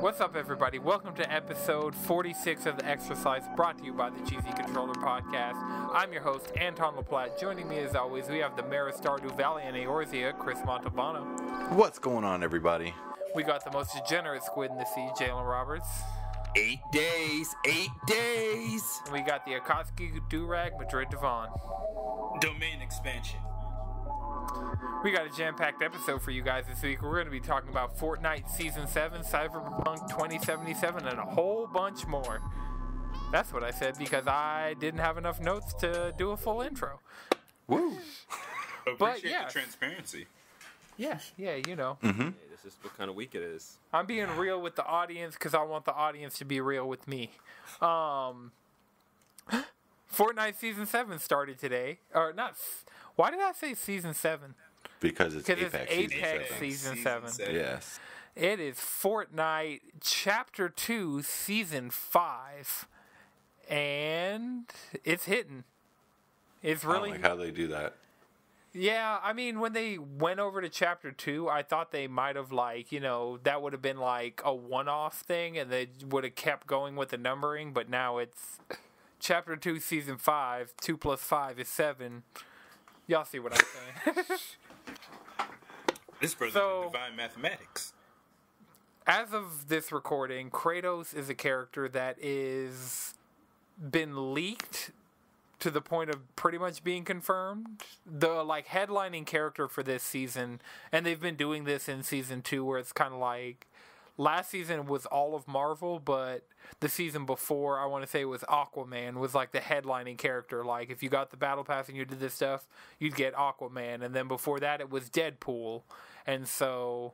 What's up, everybody? Welcome to episode 46 of the XtraSlice, brought to you by the Cheesy Controller Podcast. I'm your host, Anton LaPlatte. Joining me, as always, we have the Mayor of Stardew Valley and Eorzea, Chris Montalbano. What's going on, everybody? We got the most degenerate squid in the sea, Jalen Roberts. 8 days, 8 days. And we got the Akatsuki Durag, Madrid Devon. Domain expansion. We got a jam-packed episode for you guys this week. We're going to be talking about Fortnite Season 7, Cyberpunk 2077, and a whole bunch more. That's what I said because I didn't have enough notes to do a full intro. Woo! Appreciate the transparency. Yeah, you know. Hey, this is what kind of week it is. I'm being real with the audience because I want the audience to be real with me. Fortnite Season 7 started today. Or not... Why did I say Season 7? Because it's Apex Season 7. Yes. It is Fortnite Chapter 2, Season 5. And it's hitting. It's really... I don't like how they do that. Yeah, I mean, when they went over to Chapter 2, I thought they might have, like, you know, that would have been, like, a one-off thing, and they would have kept going with the numbering, but now it's Chapter 2, Season 5, 2 plus 5 is 7. Y'all see what I'm saying. This brother is divine mathematics. As of this recording, Kratos is a character that is been leaked to the point of pretty much being confirmed. The like headlining character for this season, and they've been doing this in season 2 where it's kind of like last season was all of Marvel, but the season before, I want to say it was Aquaman, was like the headlining character. Like if you got the battle pass and you did this stuff, you'd get Aquaman, and then before that it was Deadpool. And so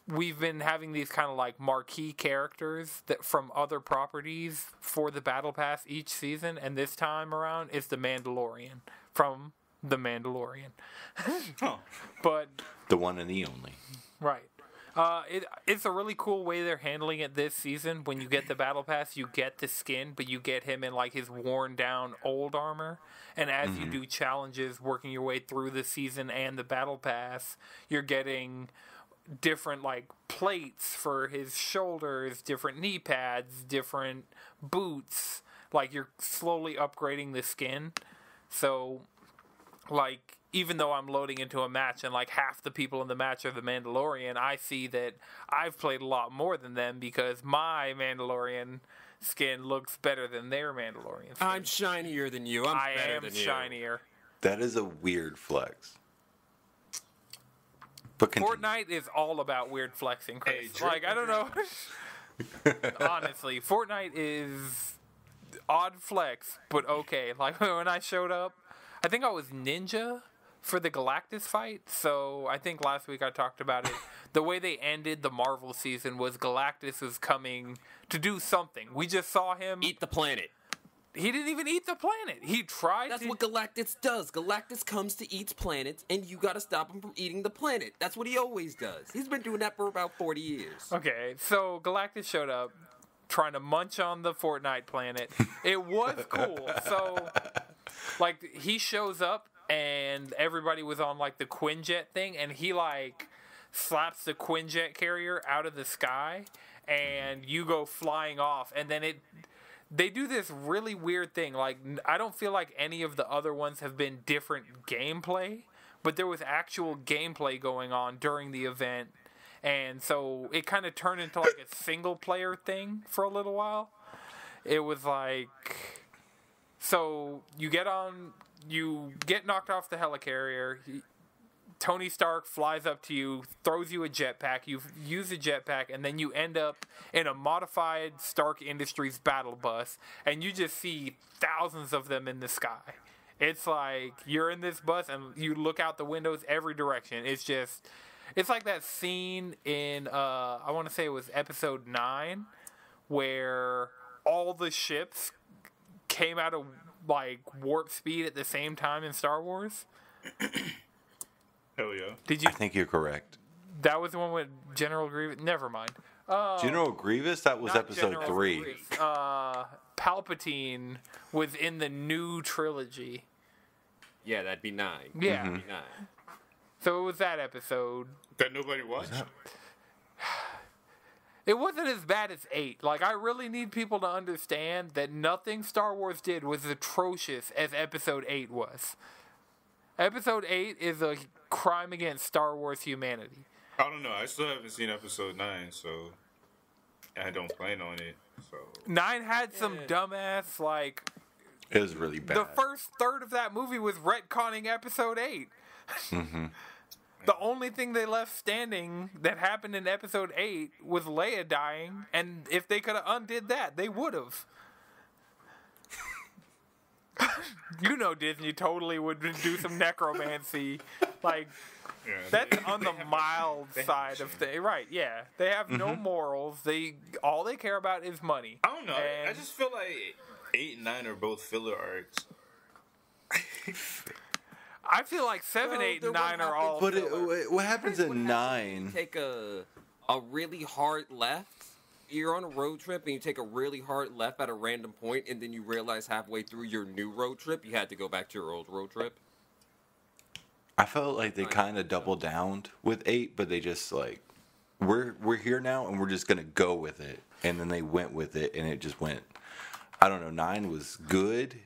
we've been having these kind of like marquee characters that from other properties for the battle pass each season, and this time around it's the Mandalorian from the Mandalorian. But the one and the only. Right. It's a really cool way they're handling it this season. When you get the battle pass, you get the skin, but you get him in like his worn down old armor. And as you do challenges, working your way through the season and the battle pass, you're getting different like plates for his shoulders, different knee pads, different boots. Like you're slowly upgrading the skin. So like even though I'm loading into a match and like half the people in the match are the Mandalorian, I see that I've played a lot more than them because my Mandalorian skin looks better than their Mandalorian skin. I'm shinier than you. I am shinier. That is a weird flex. But continue. Fortnite is all about weird flexing, Chris. Hey, like, I don't know. Honestly, Fortnite is odd flex, but okay. Like, when I showed up, I think I was Ninja for the Galactus fight. So I think last week I talked about it. The way they ended the Marvel season was Galactus was coming to do something. We just saw him Eat the planet. He didn't even eat the planet. He tried That's to... what Galactus does. Galactus comes to eat planets, and you gotta stop him from eating the planet. That's what he always does. He's been doing that for about 40 years. Okay, so Galactus showed up trying to munch on the Fortnite planet. It was cool. So, like, he shows up, and everybody was on, like, the Quinjet thing, and he, like, slaps the Quinjet carrier out of the sky, and you go flying off, and then they do this really weird thing. Like, I don't feel like any of the other ones have been different gameplay, but there was actual gameplay going on during the event, and so it kind of turned into, like, a single-player thing for a little while. It was like... So, you get knocked off the helicarrier. Tony Stark flies up to you, throws you a jetpack. You use a jetpack, and then you end up in a modified Stark Industries battle bus, and you just see thousands of them in the sky. It's like you're in this bus, and you look out the windows every direction. It's like that scene in, I want to say it was episode 9, where all the ships came out of like warp speed at the same time in Star Wars. Hell yeah. Did you? I think you're correct. That was the one with General Grievous. Never mind. General Grievous? That was episode General 3. Grievous. Palpatine was in the new trilogy. Yeah, that'd be 9. Yeah. That'd be 9. So it was that episode. That nobody watched? It wasn't as bad as 8. Like, I really need people to understand that nothing Star Wars did was atrocious as Episode 8 was. Episode 8 is a crime against Star Wars humanity. I don't know. I still haven't seen Episode 9, so I don't plan on it. So 9 had some dumbass, like... It was really bad. The first third of that movie was retconning Episode 8. Mm-hmm. The only thing they left standing that happened in Episode 8 was Leia dying, and if they could have undid that, they would have. You know Disney totally would do some necromancy. Like, that's on the mild side of things. Right, yeah. They have no morals. All they care about is money. I don't know. I just feel like 8 and 9 are both filler arcs. I feel like 7, 8, and 9 are all. But what happens in 9? Take a really hard left. You're on a road trip and you take a really hard left at a random point, and then you realize halfway through your new road trip you had to go back to your old road trip. I felt like they kind of doubled down with 8, but they just like, we're here now and we're just gonna go with it, and then they went with it, and it just went. I don't know. 9 was good.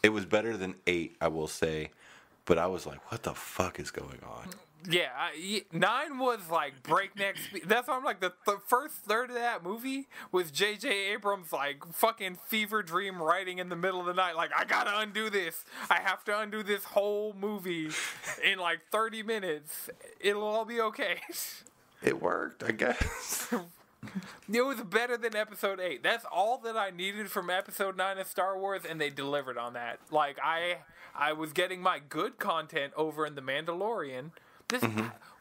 It was better than 8, I will say, but I was like, what the fuck is going on? Yeah, 9 was like breakneck speed. That's why I'm like, the first third of that movie was J.J. Abrams like fucking fever dream writing in the middle of the night. Like, I gotta undo this. I have to undo this whole movie in like 30 minutes. It'll all be okay. It worked, I guess. It was better than Episode 8. That's all that I needed from Episode 9 of Star Wars, and they delivered on that. Like, I was getting my good content over in The Mandalorian.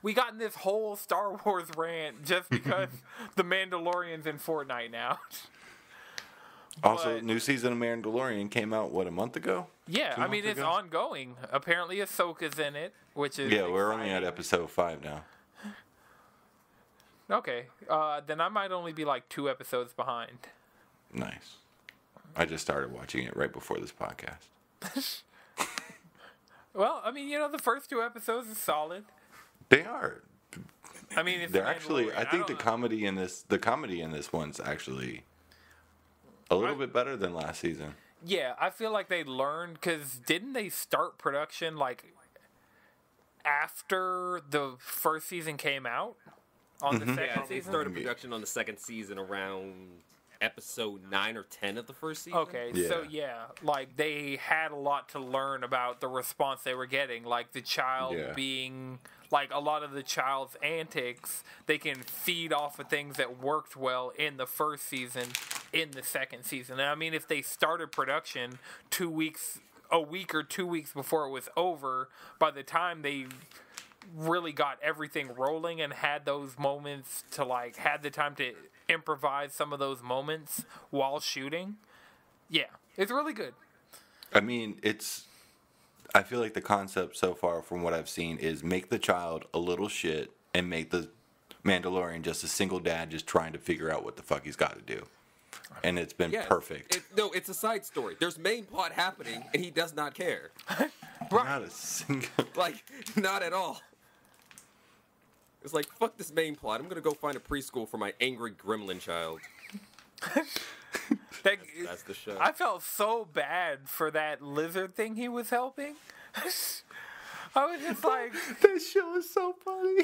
We got in this whole Star Wars rant just because The Mandalorian's in Fortnite now. Also, new season of Mandalorian came out, what, a month ago? Yeah, I mean, it's ongoing. Apparently Ahsoka's in it, which is Yeah, we're only at episode 5 now. Okay, then I might only be like 2 episodes behind. Nice. I just started watching it right before this podcast. Well, I mean, the first 2 episodes are solid. They are. I mean, it's they're actually. I think the don't- comedy in this one's actually a little bit better than last season. Yeah, I feel like they learned, because didn't they start production like after the first season came out? On the second They season? started production on the second season around episode 9 or 10 of the first season. Okay, so like they had a lot to learn about the response they were getting. Like the child being, like a lot of the child's antics, they can feed off of things that worked well in the first season, in the second season. And I mean, if they started production a week or 2 weeks before it was over, by the time they really got everything rolling and had those moments to like, had the time to improvise some of those moments while shooting. Yeah, it's really good. I mean, I feel like the concept so far from what I've seen is make the child a little shit and make the Mandalorian just a single dad just trying to figure out what the fuck he's got to do. And it's been perfect. It's a side story. There's main plot happening, and he does not care. Not a single... Like, not at all. It's like, fuck this main plot. I'm gonna go find a preschool for my angry gremlin child. That's the show. I felt so bad for that lizard thing he was helping. I was just like... That show is so funny.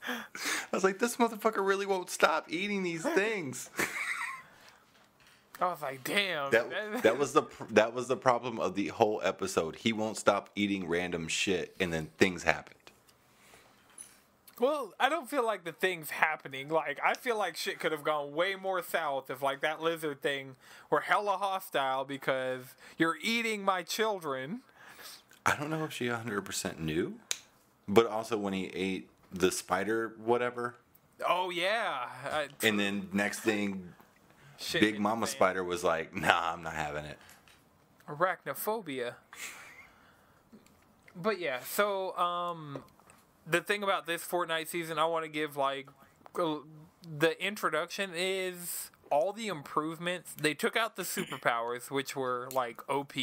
I was like, this motherfucker really won't stop eating these things. I was like, damn. That was the problem of the whole episode. He won't stop eating random shit, and then things happened. Well, I don't feel like the thing's happening. Like, I feel like shit could have gone way more south if, like, that lizard thing were hella hostile because you're eating my children. I don't know if she 100% knew, but also when he ate the spider whatever. Oh, yeah. And then next thing, Big Mama Spider was like, nah, I'm not having it. Arachnophobia. But, yeah, so, the thing about this Fortnite season, I want to give, like, the introduction is all the improvements. They took out the superpowers, which were, like, OP,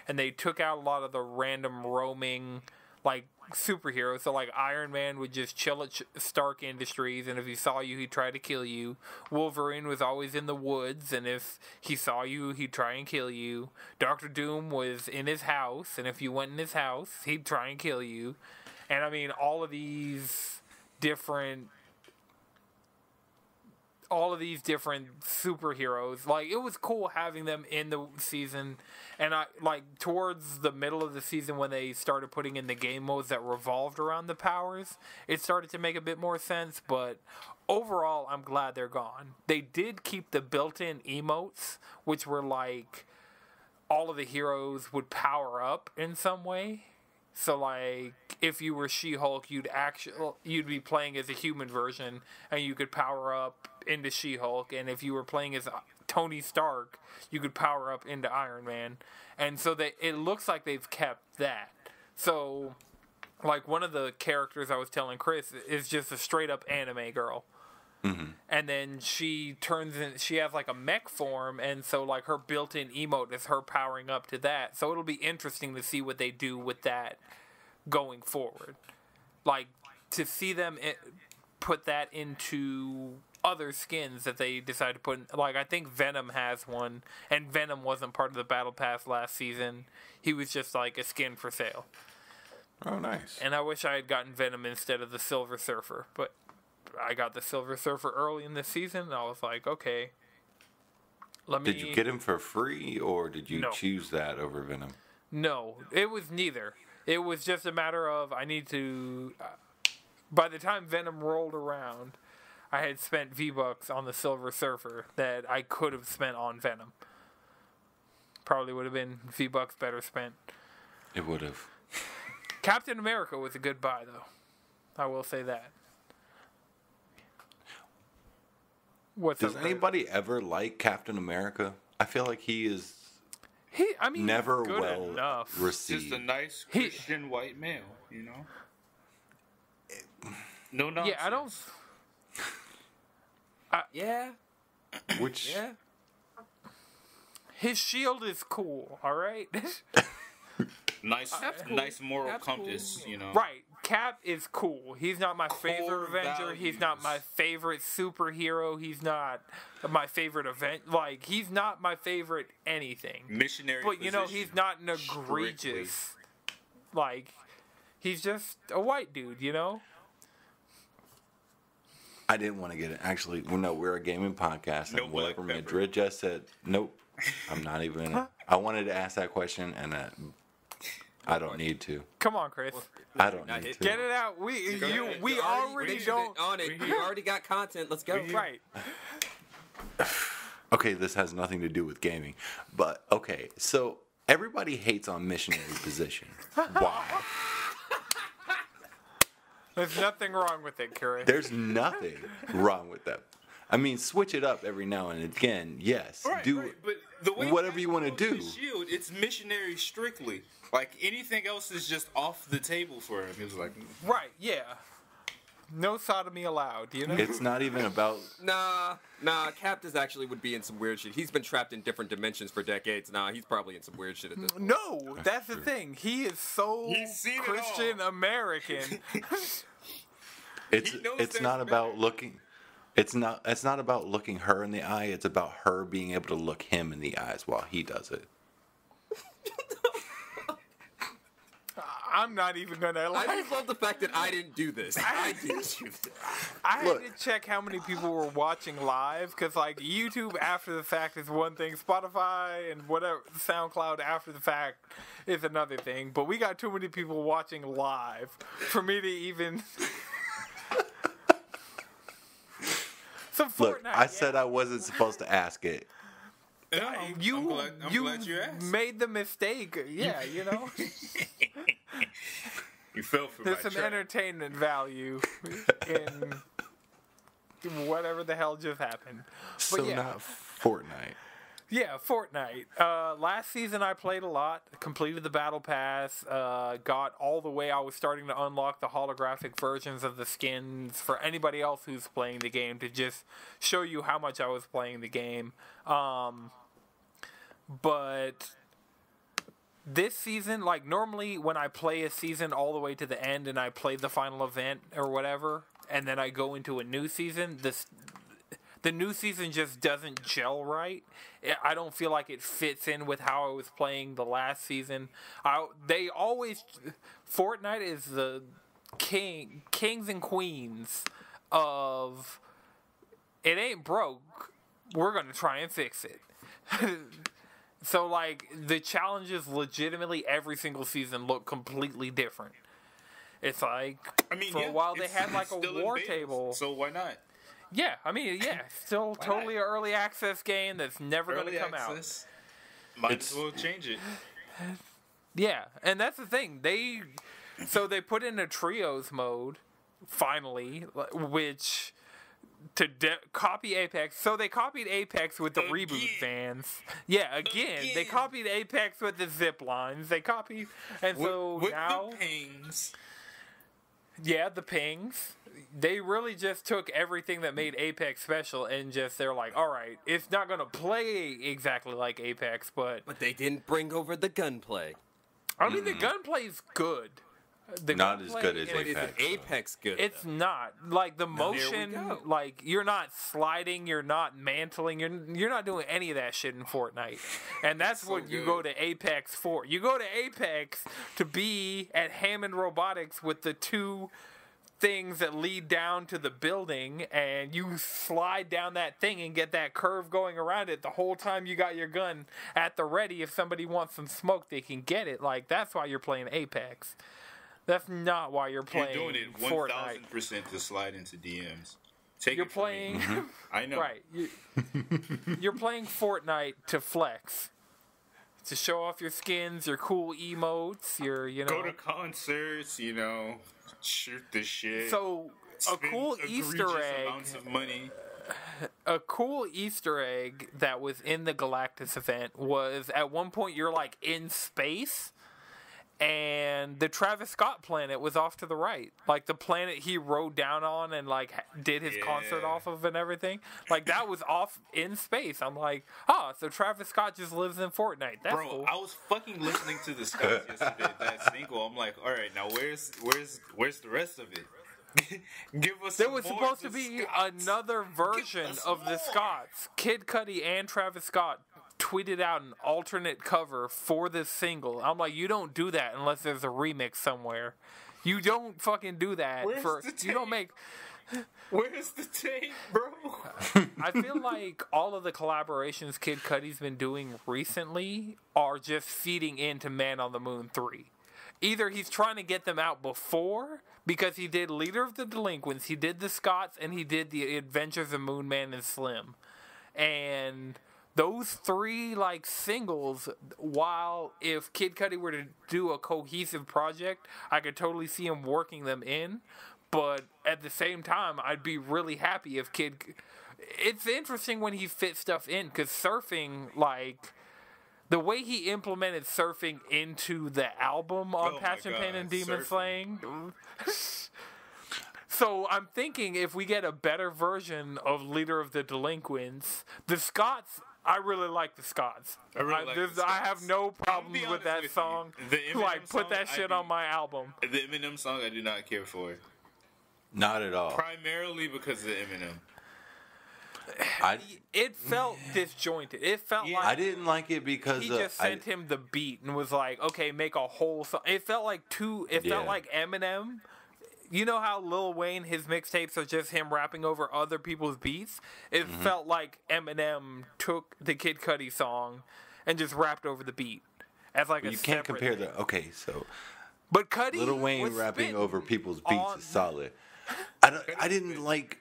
and they took out a lot of the random roaming, like, superheroes. So like Iron Man would just chill at Stark Industries, and if he saw you, he'd try to kill you. Wolverine was always in the woods, and if he saw you, he'd try and kill you. Doctor Doom was in his house, and if you went in his house, he'd try and kill you. And I mean, all of these different superheroes, like, it was cool having them in the season. And I like towards the middle of the season when they started putting in the game modes that revolved around the powers, it started to make a bit more sense. But overall, I'm glad they're gone. They did keep the built-in emotes, which were like all of the heroes would power up in some way. So like if you were She-Hulk, you'd be playing as a human version, and you could power up into She-Hulk. And if you were playing as Tony Stark, you could power up into Iron Man. And so it looks like they've kept that. So like one of the characters I was telling Chris is just a straight up anime girl. Mm-hmm. And then she has like a mech form, and so like her built-in emote is her powering up to that. So it'll be interesting to see what they do with that going forward. Like to see them put that into other skins that they decide to put in. Like I think Venom has one, and Venom wasn't part of the Battle Pass last season. He was just like a skin for sale. Oh, nice. And I wish I had gotten Venom instead of the Silver Surfer, but I got the Silver Surfer early in the season, and I was like, okay, Did you get him for free, or did you choose that over Venom? No, it was neither. It was just a matter of I need to... by the time Venom rolled around, I had spent V-Bucks on the Silver Surfer that I could have spent on Venom. Probably would have been V-Bucks better spent. It would have. Captain America was a good buy, though. I will say that. Does anybody ever like Captain America? I feel like he is never good well enough. received. Just a nice Christian white male, you know? No nonsense. Yeah, I don't... Yeah. Which... Yeah. His shield is cool, all right? Nice moral That's compass, cool. you know? Right. Cap is cool. He's not my favorite Avenger. He's not my favorite superhero. He's not my favorite event. Like, he's not my favorite anything. Missionary But, you know, he's not an egregious... Like, he's just a white dude, you know? I didn't want to get it. Actually, well, no, we're a gaming podcast, No and whatever black pepper. Madrid just said, nope, I'm not even... I wanted to ask that question, and I don't need to. Come on, Chris. I don't need to. Get it out. We already don't... on it. You already got content. Let's go. Right. Okay, this has nothing to do with gaming. But, okay, so everybody hates on missionary position. Why? There's nothing wrong with it, Chris. There's nothing wrong with that. I mean, switch it up every now and again. Yes, Right, do right. But the way whatever you want to Batman do. goes to Shield, it's missionary strictly. Like anything else is just off the table for him. He was like, Right, yeah. No sodomy allowed, you know? It's not even about. Nah. Captain actually would be in some weird shit. He's been trapped in different dimensions for decades. Nah, he's probably in some weird shit at this point. No, that's the thing. He is so He's seen it Christian all. American. It's He knows it's that's not about better. looking. It's not about looking her in the eye. It's about her being able to look him in the eyes while he does it. I'm not even gonna I like. just love the fact that I didn't do this. I didn't do this. I Look. had to check how many people were watching live because, like, YouTube after the fact is one thing, Spotify and whatever SoundCloud after the fact is another thing. But we got too many people watching live for me to even. So Fortnite. Look, I said I wasn't supposed to ask it. yeah, I'm glad you asked. made the mistake. Yeah, you know. You fell for There's my some trap. entertainment value in whatever the hell just happened. But So yeah. not Fortnite. Yeah, Fortnite. Last season I played a lot, completed the Battle Pass, got all the way. I was starting to unlock the holographic versions of the skins for anybody else who's playing the game to just show you how much I was playing the game. But this season, like normally when I play a season all the way to the end and I play the final event or whatever, and then I go into a new season, the new season just doesn't gel right. I don't feel like it fits in with how I was playing the last season. Fortnite is the kings and queens of, it ain't broke, we're going to try and fix it. So, like, the challenges legitimately every single season look completely different. It's like, for a while they had like a war table. So why not? Yeah, still totally an early access game that's never going to come out. Might as well change it. Yeah, and that's the thing. They put in a trios mode, finally, which to copy Apex. So they copied Apex with the reboot fans. Yeah, again. They copied Apex with the zip lines. They copied, and so with now the pings. Yeah, the pings. They really just took everything that made Apex special and they're like, all right, it's not going to play exactly like Apex, but they didn't bring over the gunplay. I mean, the gunplay's good. Not as good as But is Apex. Apex good? It's not. Like, the motion, like, you're not sliding, you're not mantling, you're not doing any of that shit in Fortnite. And that's what you go to Apex for. You go to Apex to be at Hammond Robotics with the two things that lead down to the building, and you slide down that thing and get that curve going around it the whole time you got your gun at the ready. If somebody wants some smoke, they can get it. Like, that's why you're playing Apex. That's not why you're playing You're doing it Fortnite. 1,000% to slide into DMs. You're playing... I know. Right. You're playing Fortnite to flex. To show off your skins, your cool emotes, Go to concerts, shoot the shit. So, a cool Easter egg... amounts of money. A cool Easter egg that was in the Galactus event was, at one point, you're, like, in space... And the Travis Scott planet was off to the right. Like, the planet he rode down on and, like, did his concert off of and everything. Like, that was off in space. I'm like, so Travis Scott just lives in Fortnite. That's cool. I was fucking listening to the Scots yesterday, that single. I'm like, all right, now where's the rest of it? Give us There was supposed to be another version of the Scots. Kid Cudi and Travis Scott tweeted out an alternate cover for this single. I'm like, you don't do that unless there's a remix somewhere. You don't fucking do that. You don't make... Where's the tape, bro? I feel like all of the collaborations Kid Cudi's been doing recently are just feeding into Man on the Moon 3. Either he's trying to get them out before, because he did Leader of the Delinquents, he did the Scots, and he did the Adventures of Moon Man and Slim. And... those three, like, singles, while if Kid Cudi were to do a cohesive project, I could totally see him working them in. But at the same time, I'd be really happy if It's interesting when he fits stuff in, because surfing, like, the way he implemented surfing into the album on Passion, Pain, and Demon Slaying... So I'm thinking if we get a better version of Leader of the Delinquents, the Scots... I really like the Scots. I have no problems with that song. Like, put that shit on my album. The Eminem song I do not care for. Not at all. Primarily because of Eminem. It felt disjointed. It felt like... I didn't like it because... He just sent him the beat and was like, okay, make a whole song. It felt like felt like Eminem... You know how Lil Wayne, his mixtapes are just him rapping over other people's beats? It felt like Eminem took the Kid Cudi song and just rapped over the beat as like you can't compare the... Okay, so... But Cudi Lil Wayne rapping over people's beats is solid. I didn't like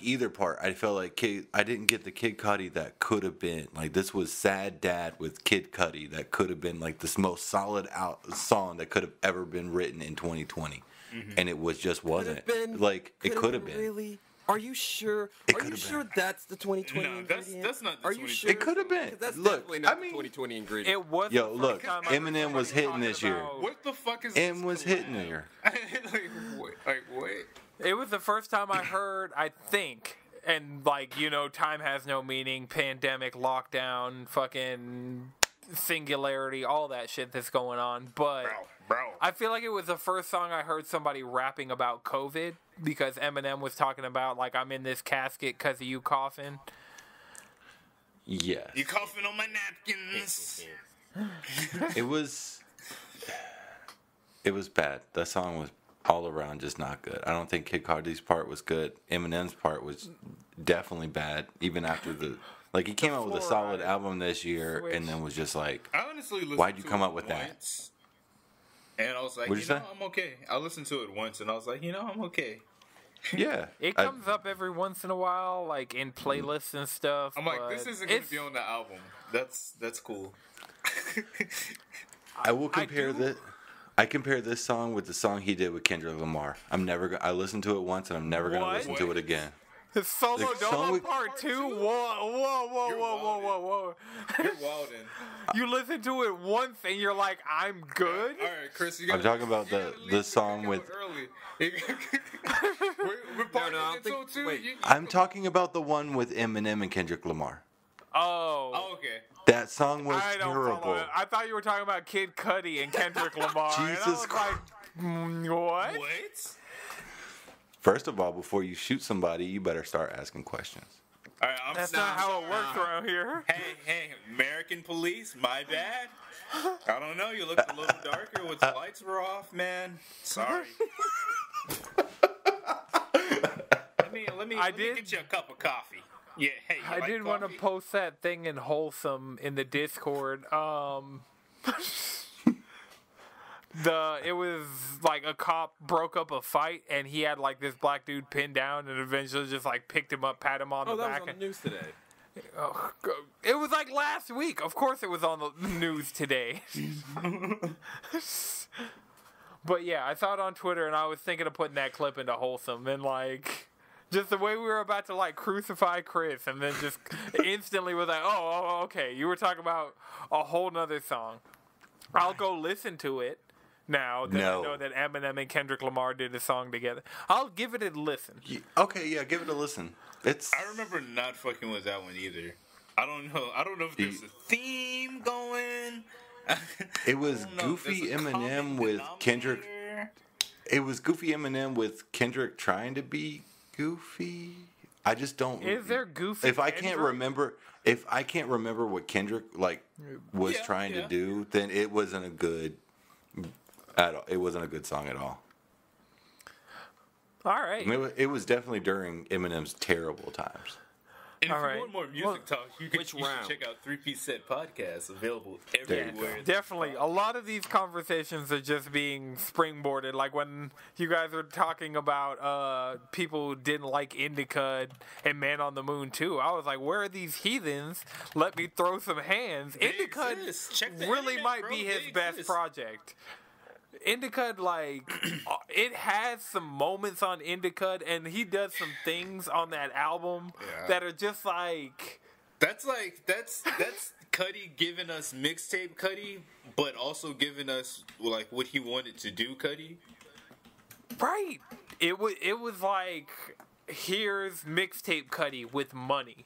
either part. I felt like I didn't get the Kid Cudi that could have been. Like, this was Sad Dad with Kid Cudi that could have been like the most solid song that could have ever been written in 2020. And it wasn't. Like, it could have been. Really? Are you sure? Are you sure that's the 2020 ingredient? That's not the 2020. Are you sure? It could have been. That's Look, definitely not the 2020 ingredient. It was. Look, Eminem was hitting this year. What the fuck is M was hitting here. Like, what? It was the first time I heard, I think, and like, time has no meaning, pandemic, lockdown, fucking singularity, all that shit that's going on. But Bro. I feel like it was the first song I heard somebody rapping about COVID because Eminem was talking about, like, I'm in this casket because of you coughing. Yes. You coughing on my napkins. It was bad. That song was all around just not good. I don't think Kid Cudi's part was good. Eminem's part was definitely bad. Even after he came out with a solid album this year, and then was just like, I honestly listened why'd you to come it up with once, that? And I was like, What'd you say? I'm okay. I listened to it once, and I was like, I'm okay. Yeah. It comes up every once in a while, like in playlists and stuff. I'm like, this isn't going to be on the album. That's cool. I will compare this. I compare this song with the song he did with Kendrick Lamar. I listened to it once, and I'm never going to What? listen to it again. Solo The song Dolo with- Part 2? Whoa. You're wildin'. You listen to it once and you're like, I'm good? All right, Chris, you I'm gotta, talking about you gotta the leave song out with. early. we're partying I until think- 2. wait. I'm talking about the one with Eminem and Kendrick Lamar. Oh. Oh, okay. That song was I don't terrible. follow it. I thought you were talking about Kid Cudi and Kendrick Lamar. And I Jesus was like, what? What? First of all, before you shoot somebody, you better start asking questions. All right, I'm That's not how it works around here. Hey, American police, my bad. I don't know. You looked a little darker with the lights were off, man. Sorry. Let me get you a cup of coffee. Yeah, hey. I did want to post that thing in Wholesome in the Discord. It was like a cop broke up a fight and he had like this black dude pinned down and eventually just like picked him up, pat him on the that was back. on the news today. It was like last week. Of course it was on the news today. But yeah, I saw it on Twitter and I was thinking of putting that clip into Wholesome and like just the way we were about to like crucify Chris and then just instantly was like, oh, okay, you were talking about a whole nother song. I'll go listen to it now that I know that Eminem and Kendrick Lamar did a song together. I'll give it a listen. Okay, yeah, give it a listen. I remember not fucking with that one either. I don't know if there's a theme going. It was Goofy Eminem with Kendrick. It was Goofy Eminem with Kendrick trying to be goofy. I just don't. Is there Goofy? If I can't remember what Kendrick was trying to do, then it wasn't a good at all. It wasn't a good song at all. All right. I mean, it was definitely during Eminem's terrible times. And All if right. you want more music talk, you should check out 3P Set Podcast, available everywhere. Definitely. A lot of these conversations are just being springboarded. Like when you guys were talking about people who didn't like Indica and Man on the Moon too. I was like, where are these heathens? Let me throw some hands. They Indica exist. Check the really internet, might bro. be They his best exist. project. Indica, it has some moments on Indica, and he does some things on that album that are just like... That's Cudi giving us mixtape Cudi, but also giving us like what he wanted to do Cudi. Right. It was like, here's mixtape Cudi with money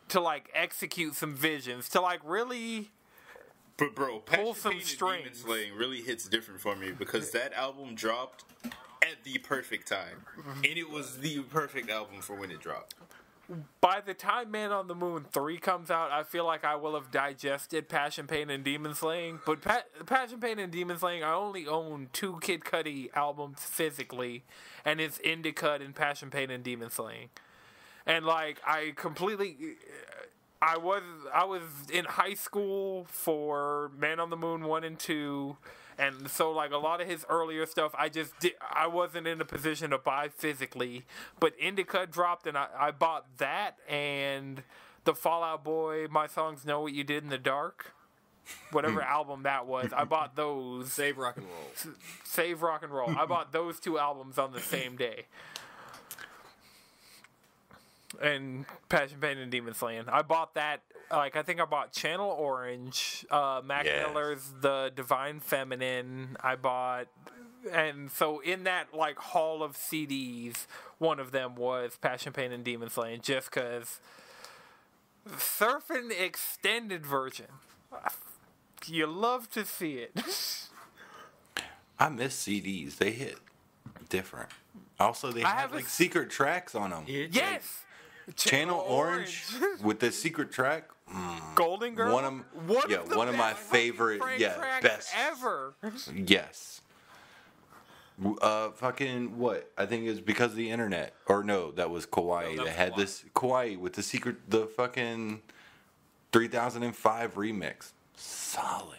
to like execute some visions, to like really... But bro, Pull Passion, some Pain, and strings. Demon Slaying really hits different for me because that album dropped at the perfect time, and it was the perfect album for when it dropped. By the time Man on the Moon 3 comes out, I feel like I will have digested Passion, Pain, and Demon Slaying. But Passion, Pain, and Demon Slaying, I only own 2 Kid Cudi albums physically, and it's Indica and Passion, Pain, and Demon Slaying. And like, I was in high school for Man on the Moon 1 and 2, and so like a lot of his earlier stuff I wasn't in a position to buy physically, but Indica dropped and I bought that and the Fall Out Boy, My Songs Know What You Did in the Dark, whatever album that was. I bought those. Save rock and roll. Save Rock and Roll. I bought those 2 albums on the same day. And Passion, Pain, and Demon Slaying. I bought that, I think I bought Channel Orange, Mac Miller's The Divine Feminine, I bought, and so in that, hall of CDs, one of them was Passion, Pain, and Demon Slaying, just because Surfing Extended version, You love to see it. I miss CDs. They hit different. Also, they have like secret tracks on them. Yes. Channel Orange with the secret track. Golden Girl. One of my favorite. Yeah, best ever. Yes. Fucking what? I think it's because of the internet. Or no, that was Kauai. No, that had this Kauai with the fucking 3005 remix. Solid.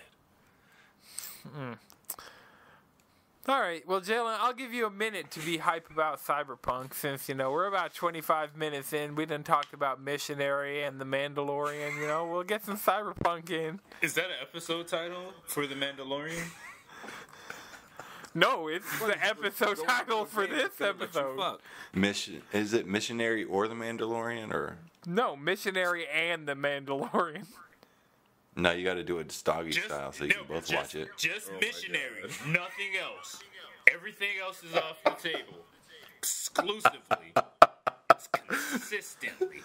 All right, well, Jalen, I'll give you a minute to be hype about Cyberpunk since, we're about 25 minutes in. We done talked about Missionary and the Mandalorian, We'll get some Cyberpunk in. Is that an episode title for the Mandalorian? No, it's the episode title for this episode. Is it Missionary or the Mandalorian or? No, Missionary and the Mandalorian. No, you got to do it Stoggy style so you can both watch it. Just Missionary, nothing else. Everything else is off the table. Exclusively. Consistently.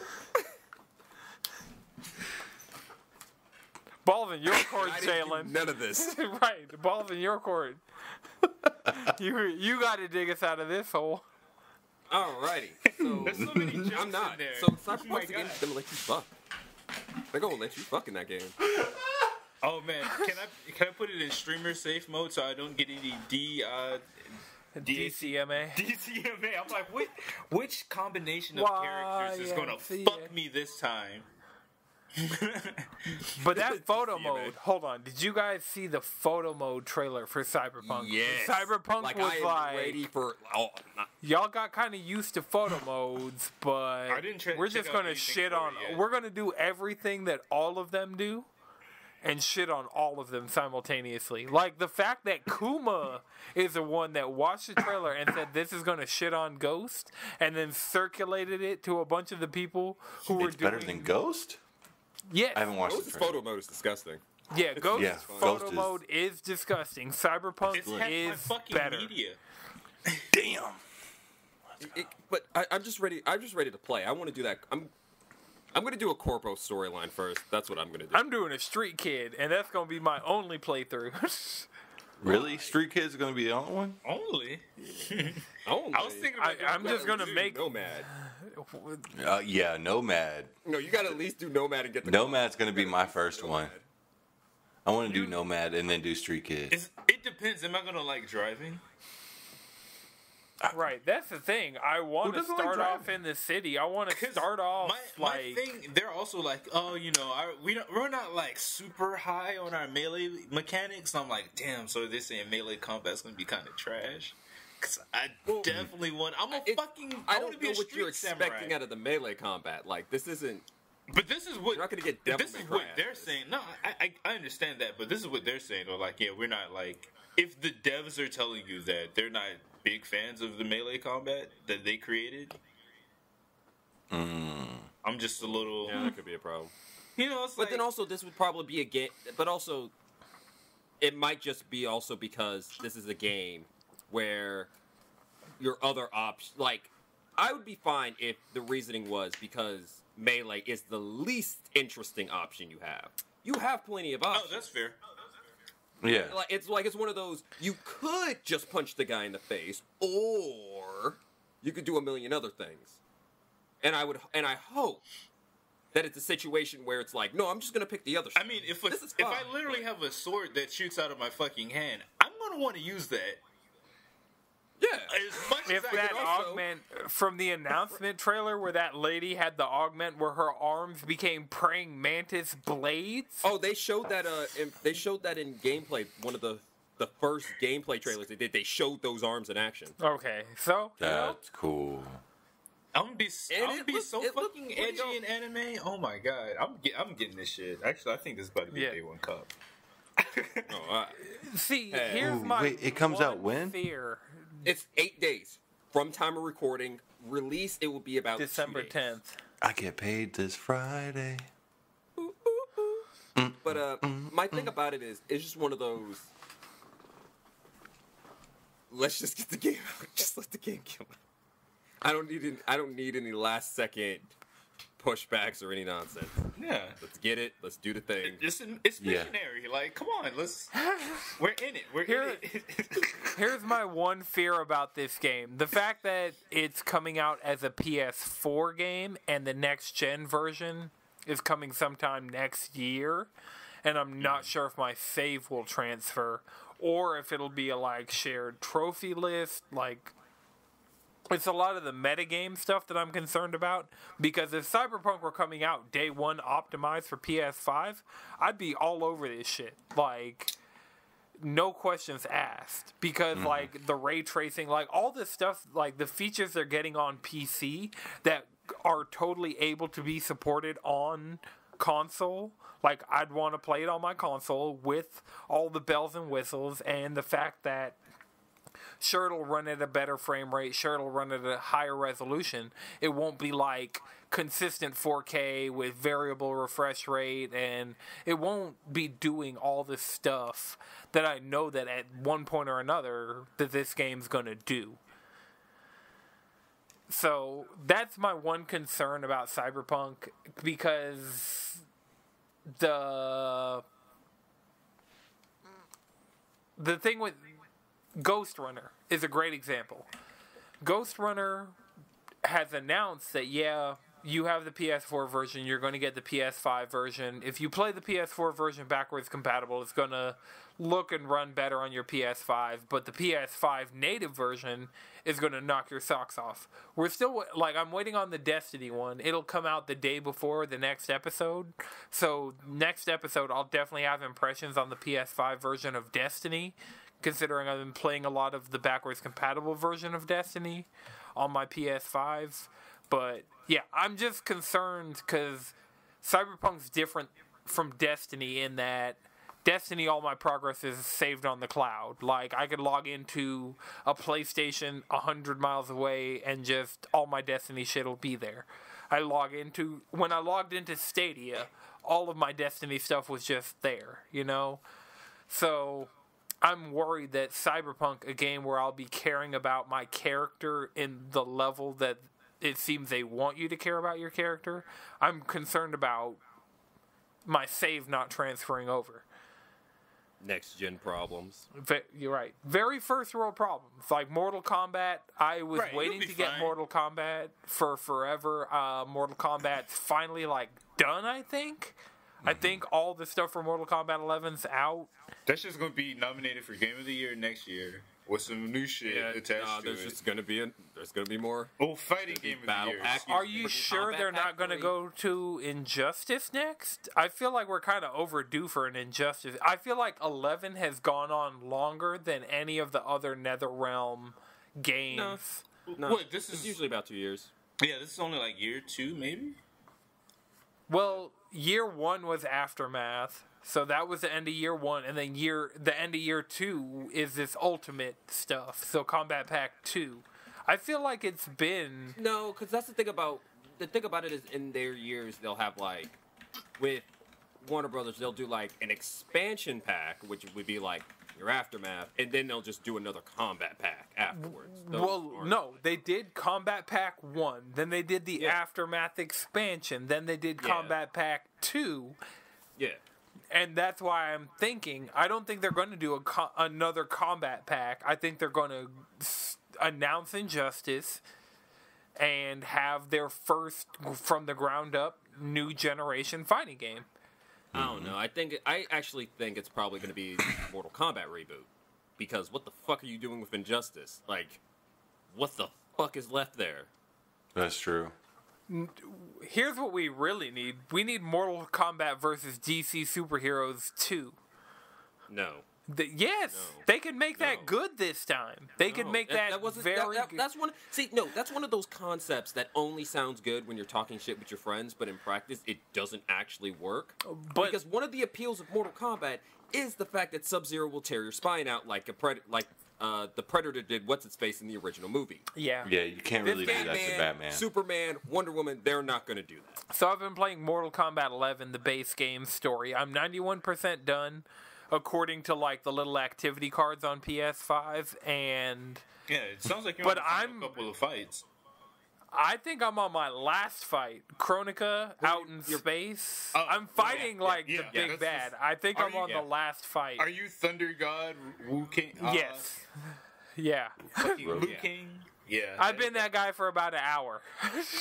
Ball's in your court, Jalen. None of this. Right, the ball's in your court. You got to dig us out of this hole. Alrighty. So There's so many jokes I'm not. in there. So Cyberpunk's game is gonna let you fuck. They're gonna let you fuck in that game. Oh man, can I put it in streamer safe mode so I don't get any DCMA. DCMA? I'm like, which combination of characters is gonna fuck me this time? But that photo mode, hold on. Did you guys see the photo mode trailer for Cyberpunk? Yes. Cyberpunk was I am like, ready for. y'all got kind of used to photo modes, but we're just going to shit on. We're going to do everything that all of them do and shit on all of them simultaneously. Like the fact that Kuma is the one that watched the trailer and said this is going to shit on Ghost and then circulated it to a bunch of the people who were doing. Better than Ghost? Yes. I haven't watched Ghost's the photo mode is disgusting. Yeah, Ghost photo Ghost mode is disgusting. Cyberpunk It's half my is fucking better. media. Damn. But I'm just ready. I'm just ready to play. I want to do that. I'm gonna do a Corpo storyline first. That's what I'm gonna do. I'm doing a Street Kid, and that's gonna be my only playthrough. Really? Street Kids are going to be the only one? Only. Only. I was thinking about I'm just gonna make. Nomad. Yeah, Nomad. No, you gotta at least do Nomad and get the. Nomad's going to be my first one. I want to do Nomad and then do Street Kids. It depends. Am I gonna like driving? Right, that's the thing. I want to doesn't like start off driving? in the city. I want to start off my like. thing. They're also like, oh, we're not like super high on our melee mechanics. I'm like, damn. So they're saying melee combat's gonna be kind of trash. Cause I definitely want. I don't know what you're expecting out of the melee combat. Like this isn't. But this is what You're not gonna get Devil this May is Cry what out they're of this. saying. No, I understand that, but this is what they're saying. They're like, yeah, we're not like if the devs are telling you that they're not big fans of the melee combat that they created. I'm just a little. Yeah, that could be a problem. It's But then also, this would probably be a game. But also, it might just be also because this is a game where your other option, like, I would be fine if the reasoning was because melee is the least interesting option you have. You have plenty of options. Oh, that's fair. Yeah. It's one of those. You could just punch the guy in the face, or you could do a million other things. And I hope that it's a situation where it's like, no, I'm just gonna pick the other. I mean, if I literally have a sword that shoots out of my fucking hand, I'm gonna want to use that. Yeah. As much If as I that can also, augment from the announcement trailer where that lady had the augment where her arms became praying mantis blades. Oh, they showed that. They showed that in gameplay. One of the first gameplay trailers they did. They showed those arms in action. Okay, so That's cool. I'm gonna be so it looked fucking pretty edgy dope. in anime. Oh my god, I'm getting this shit. Actually, I think this is about to be a day one cup. see, Hey. here's Ooh, my wait, it comes out one when? fear. It's 8 days from time of recording. Release it will be about December 2 days. 10th. I get paid this Friday. But my thing about it is, it's just one of those. Let's just get the game out. Just let the game kill it. I don't need any last second pushbacks or any nonsense. Yeah. Let's get it. Let's do the thing. It's Yeah. missionary. Like, come on, we're in it. We're Here- in it. Here's my one fear about this game. The fact that it's coming out as a PS4 game and the next gen version is coming sometime next year, and I'm not sure if my save will transfer or if it'll be a like shared trophy list. Like, it's a lot of the metagame stuff that I'm concerned about, because if Cyberpunk were coming out day one optimized for PS5, I'd be all over this shit. Like, no questions asked, because like the ray tracing, like all this stuff, like the features they're getting on PC that are totally able to be supported on console, like I'd want to play it on my console with all the bells and whistles, and the fact that sure it'll run at a better frame rate, sure it'll run at a higher resolution, it won't be like consistent 4K with variable refresh rate, and it won't be doing all this stuff that I know that at one point or another that this game's gonna do. So that's my one concern about Cyberpunk, because the thing with Ghost Runner is a great example. Ghost Runner has announced that, yeah, you have the PS4 version, you're going to get the PS5 version. If you play the PS4 version backwards compatible, it's going to look and run better on your PS5, but the PS5 native version is going to knock your socks off. We're still, like, I'm waiting on the Destiny one. It'll come out the day before the next episode. So next episode, I'll definitely have impressions on the PS5 version of Destiny, considering I've been playing a lot of the backwards compatible version of Destiny on my PS5. But yeah, I'm just concerned because Cyberpunk's different from Destiny in that Destiny, all my progress is saved on the cloud. Like, I could log into a PlayStation 100 miles away and just all my Destiny shit will be there. When I logged into Stadia, all of my Destiny stuff was just there, you know? So I'm worried that Cyberpunk, a game where I'll be caring about my character in the level that it seems they want you to care about your character, I'm concerned about my save not transferring over. Next gen problems. You're right. Very first world problems. Like Mortal Kombat, I was waiting to get Mortal Kombat for forever. Mortal Kombat's finally like done, I think. I think all the stuff for Mortal Kombat 11's out. That's just gonna be nominated for Game of the Year next year with some new shit attached to there's it. just gonna be more. Oh, fighting Game of the battle Year. pack. Are you sure they're not going to go to Injustice next? I feel like we're kind of overdue for an Injustice. I feel like 11 has gone on longer than any of the other NetherRealm games. No, What, this it's is- usually about 2 years. Yeah, this is only like year 2, maybe. Well, year 1 was Aftermath, so that was the end of year 1, and then the end of year 2 is this Ultimate stuff, so Combat Pack 2. I feel like it's been... No, because that's the thing about it is in their years they'll have like with Warner Brothers they'll do like an expansion pack, which would be like your Aftermath, and then they'll just do another Combat Pack afterwards. No, they did Combat Pack 1, then they did the Aftermath expansion, then they did Combat Pack 2. Yeah. And that's why I'm thinking, I don't think they're going to do another Combat Pack. I think they're going to announce Injustice and have their first, from the ground up, new generation fighting game. I don't know. I actually think it's probably going to be Mortal Kombat reboot, because what the fuck are you doing with Injustice? Like, what the fuck is left there? That's true. Here's what we really need. We need Mortal Kombat versus DC Superheroes 2. No. Yes, they can make that good this time. They can make that very good. That's one. See, no, that's one of those concepts that only sounds good when you're talking shit with your friends, but in practice, it doesn't actually work. But because one of the appeals of Mortal Kombat is the fact that Sub-Zero will tear your spine out like the Predator did. What's its face in the original movie? yeah. Yeah, you can't really do that to Batman. Superman, Wonder Woman, they're not going to do that. So I've been playing Mortal Kombat 11, the base game story. I'm 91% done, according to like the little activity cards on PS5, and Yeah, it sounds like you're But a couple of fights. I think I'm on my last fight. Chronica out in space. I'm fighting the big bad. I think I'm on the last fight. Are you Thunder God Wu King? Yes. Yeah. Wu King? Yeah. I've been that guy for about an hour.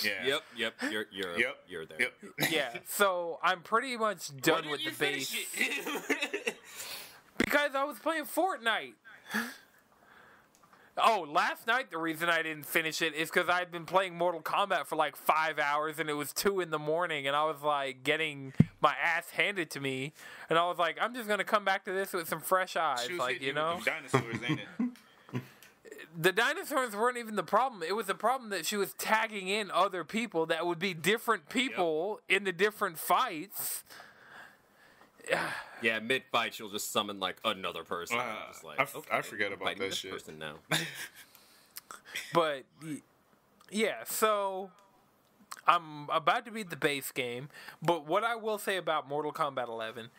Yep. You're there. Yep. Yeah. So I'm pretty much done with the base. Because I was playing Fortnite. Oh, last night the reason I didn't finish it is because I'd been playing Mortal Kombat for like 5 hours and it was 2 in the morning and I was like getting my ass handed to me and I was like, I'm just gonna come back to this with some fresh eyes, like, you know. Dinosaurs, ain't it? The dinosaurs weren't even the problem. It was the problem that she was tagging in other people that would be different people in the different fights. Yeah, mid-fight, she'll just summon, like, another person. Just like, I forget about that this shit. person now. But, yeah, so I'm about to beat the base game. But what I will say about Mortal Kombat 11,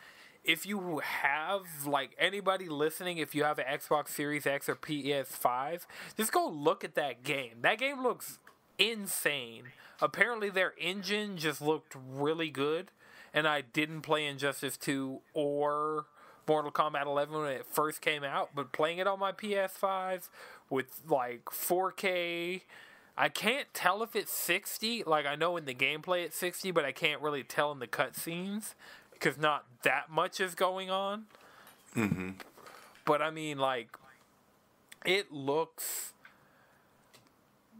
if you have, like, anybody listening, if you have an Xbox Series X or PS5, just go look at that game. That game looks insane. Apparently their engine just looked really good. And I didn't play Injustice 2 or Mortal Kombat 11 when it first came out, but playing it on my PS5 with like 4K, I can't tell if it's 60. Like I know in the gameplay it's 60, but I can't really tell in the cutscenes because not that much is going on. Mm-hmm. But I mean, like, it looks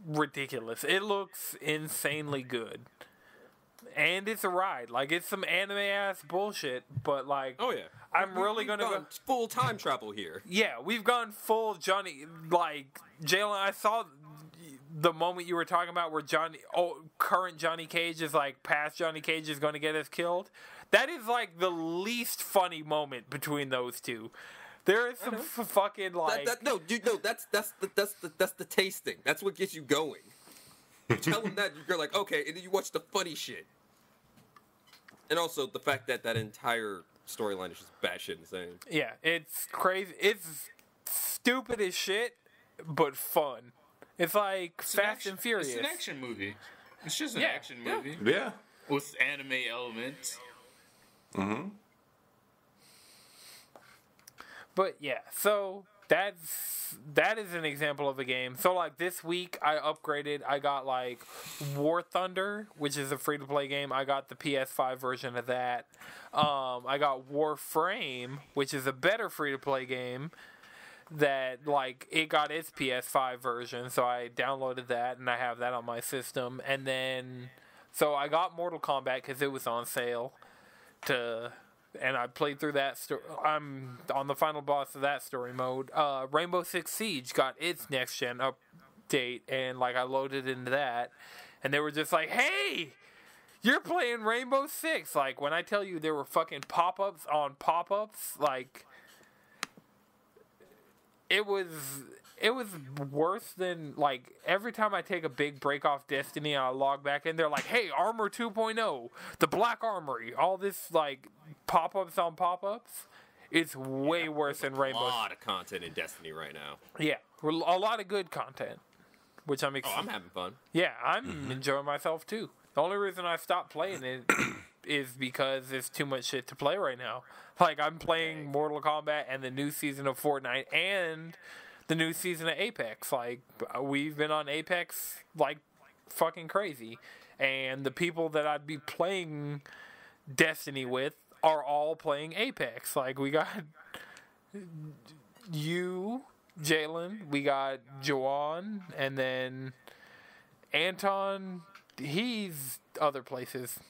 ridiculous. It looks insanely good. And it's a ride. Like, it's some anime-ass bullshit, but, like... Oh, yeah. I'm really going to go... full time travel here. Yeah, we've gone full Johnny... Like, Jalen, I saw the moment you were talking about where current Johnny Cage is, like, past Johnny Cage is going to get us killed. That is, like, the least funny moment between those two. There is some fucking, like... That's the tasting. That's what gets you going. You tell them that, you're like, okay, and then you watch the funny shit. And also the fact that that entire storyline is just batshit insane. Yeah, it's crazy. It's stupid as shit, but fun. It's like Fast and Furious. It's an action movie. It's just an action movie. Yeah. With anime elements. Mm-hmm. But yeah, so that is an example of a game. So like this week I upgraded. I got like War Thunder, which is a free-to-play game. I got the PS5 version of that. I got Warframe, which is a better free-to-play game that like it got its PS5 version. So I downloaded that and I have that on my system. And then so I got Mortal Kombat because it was on sale and I played through that. I'm on the final boss of that story mode. Rainbow Six Siege got its next gen update, and like I loaded into that, and they were just like, "Hey, you're playing Rainbow Six!" Like when I tell you there were fucking pop-ups on pop-ups, like it was worse than like every time I take a big break off Destiny and I log back in, they're like, "Hey, Armor 2.0, the Black Armory," all this like pop-ups on pop-ups. It's way worse than Rainbow. A lot of content in Destiny right now. Yeah, a lot of good content, which I'm excited. Oh, I'm having fun. Yeah, I'm enjoying myself too. The only reason I stopped playing it is because there's too much shit to play right now. Like I'm playing Mortal Kombat and the new season of Fortnite and the new season of Apex. Like we've been on Apex like fucking crazy, and the people that I'd be playing Destiny with are all playing Apex. Like we got you, Jalen, we got Joanne, and then Anton. He's other places.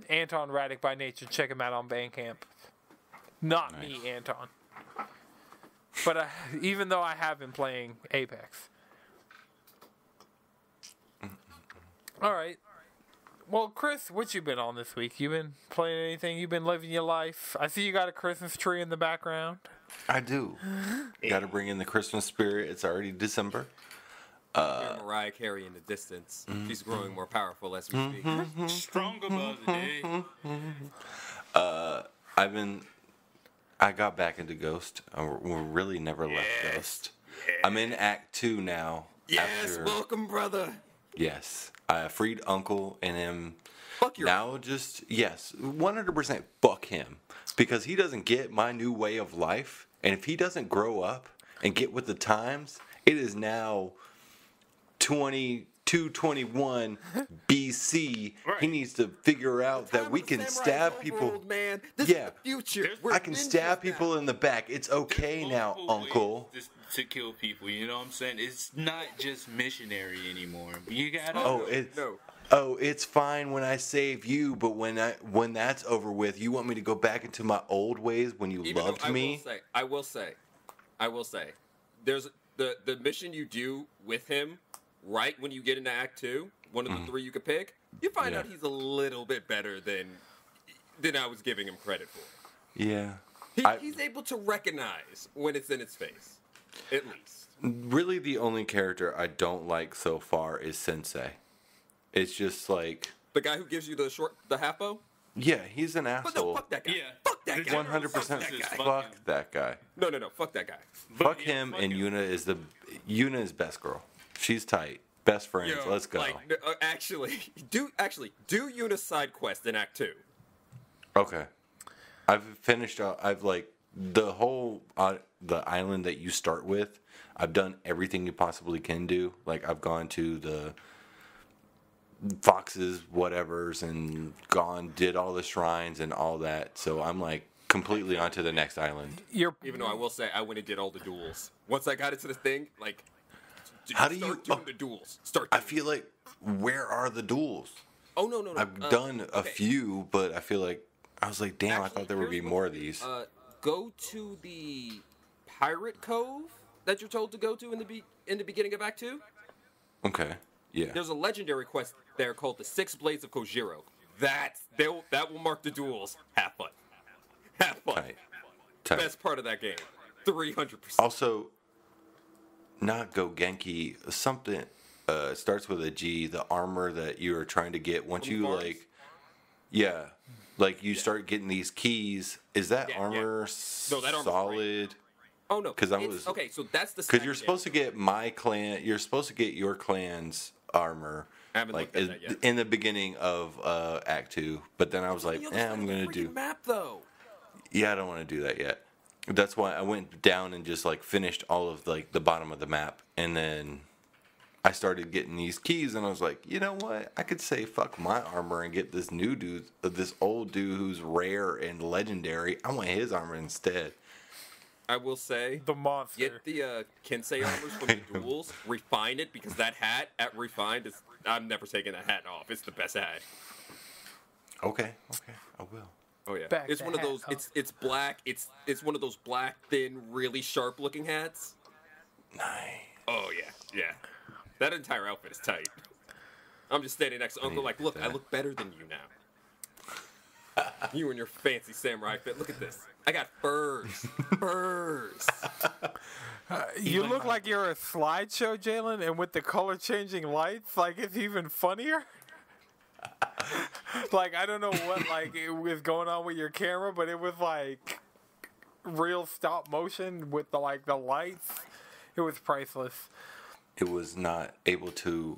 Anton Radic by nature. Check him out on Bandcamp. Not me, Anton. But even though I have been playing Apex. All right. Well, Chris, what you been on this week? You been playing anything? You been living your life? I see you got a Christmas tree in the background. I do. Got to bring in the Christmas spirit. It's already December. Mariah Carey in the distance. She's growing more powerful as we speak. Stronger by the day. I got back into Ghost. We really never left Ghost. I'm in Act 2 now. Yes, welcome, brother. Yes. I freed Uncle and him. Fuck your Now just, yes, 100% fuck him. Because he doesn't get my new way of life. And if he doesn't grow up and get with the times, it is now 2221 BC. Right. He needs to figure out that we can stab people. Old, man. This Yeah. is the future. I can stab people in the back. It's okay now, Multiple Uncle. ways to kill people, you know what I'm saying? It's not just missionary anymore. You gotta. It's fine when I save you, but when that's over with, you want me to go back into my old ways when you Even loved though me? I will say, there's the mission you do with him right when you get into Act 2, one of the three you could pick, you find Yeah. out he's a little bit better than I was giving him credit for. Yeah. He's able to recognize when it's in his face, at least. Really, the only character I don't like so far is Sensei. It's just like, The guy who gives you the half bow? yeah, he's an But no, asshole. fuck that guy. Yeah. Fuck that guy. 100% Fuck that guy. fuck that guy. No, fuck that guy. Fuck yeah, him, fuck and him. Yuna is best girl. She's tight. Best friends. Yo, Let's go. Like, do Yuna's side quest in Act 2. Okay. I've finished. I've like the whole the island that you start with. I've done everything you possibly can do. Like I've gone to the foxes, whatevers, and did all the shrines and all that. So I'm like completely onto the next island. Even though I will say I went and did all the duels. Once I got into the thing, like, How do start you- doing the duels? Start. I Doing feel like where are the duels? Oh no. I've done a okay. few, but I feel like I was like, damn, I Actually, thought there would be here's more what of these. Go to the pirate cove that you're told to go to in the beginning of Act 2. Okay. Yeah. There's a legendary quest there called the Six Blades of Kojiro. That will mark the duels. Have fun. Have fun. Tight. Best part of that game. 300%. Also, not Go Genki. Something starts with a G. The armor that you are trying to get once you Farms? like, yeah, like you start getting these keys. Is that Yeah, armor No, that armor's solid? Oh no. 'Cause I It's- was- okay. So that's the. Because you're supposed to get my clan. You're supposed to get your clan's armor. I haven't Like looked at that yet. in the beginning of Act 2, but then I was like, I'm gonna do. map though. Yeah, I don't want to do that yet. That's why I went down and just like finished all of like the bottom of the map, and then I started getting these keys, and I was like, you know what? I could say fuck my armor and get this new dude, this old dude who's rare and legendary. I want his armor instead. I will say, The monster. get the Kensei armors from the duels, refine it, because that hat at Refined is. I'm never taking that hat off. It's the best hat. Okay, I will. Oh yeah, Back it's the one of hat those. up. It's black. It's one of those black, thin, really sharp looking hats. Nice. Oh yeah. That entire outfit is tight. I'm just standing next to Uncle, like, look, I look better than you now. You and your fancy samurai fit. Look at this. I got furs. Furs. You look like you're a slideshow, Jalen, and with the color changing lights, like it's even funnier. Like I don't know what like it was going on with your camera, but it was like real stop motion with the lights. It was priceless. It was not able to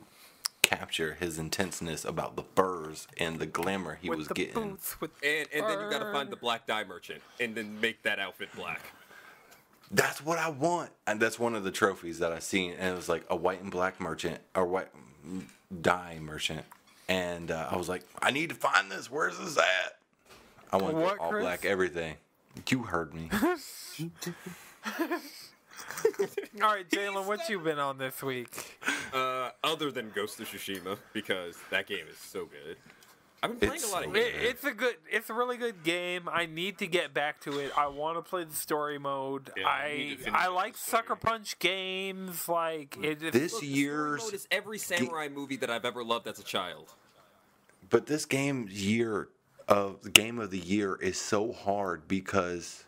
capture his intenseness about the furs and the glamour he With was the getting. boots, with And then you gotta fur. find the black dye merchant and then make that outfit black. That's what I want. And that's one of the trophies that I seen. And it was like a white and black merchant, or white dye merchant. And I was like, I need to find this. Where's this at? I want to What, get all Chris? black everything. You heard me. All right, Jalen, what you been on this week? Other than Ghost of Tsushima, because that game is so good. I've been playing It's a lot so of good. games. It's a really good game. I need to get back to it. I want to play the story mode. Yeah, I need to finish I up like the story. Sucker Punch games. Like it. This Look, the story year's, mode is every samurai movie that I've ever loved as a child. but this game game of the year is so hard because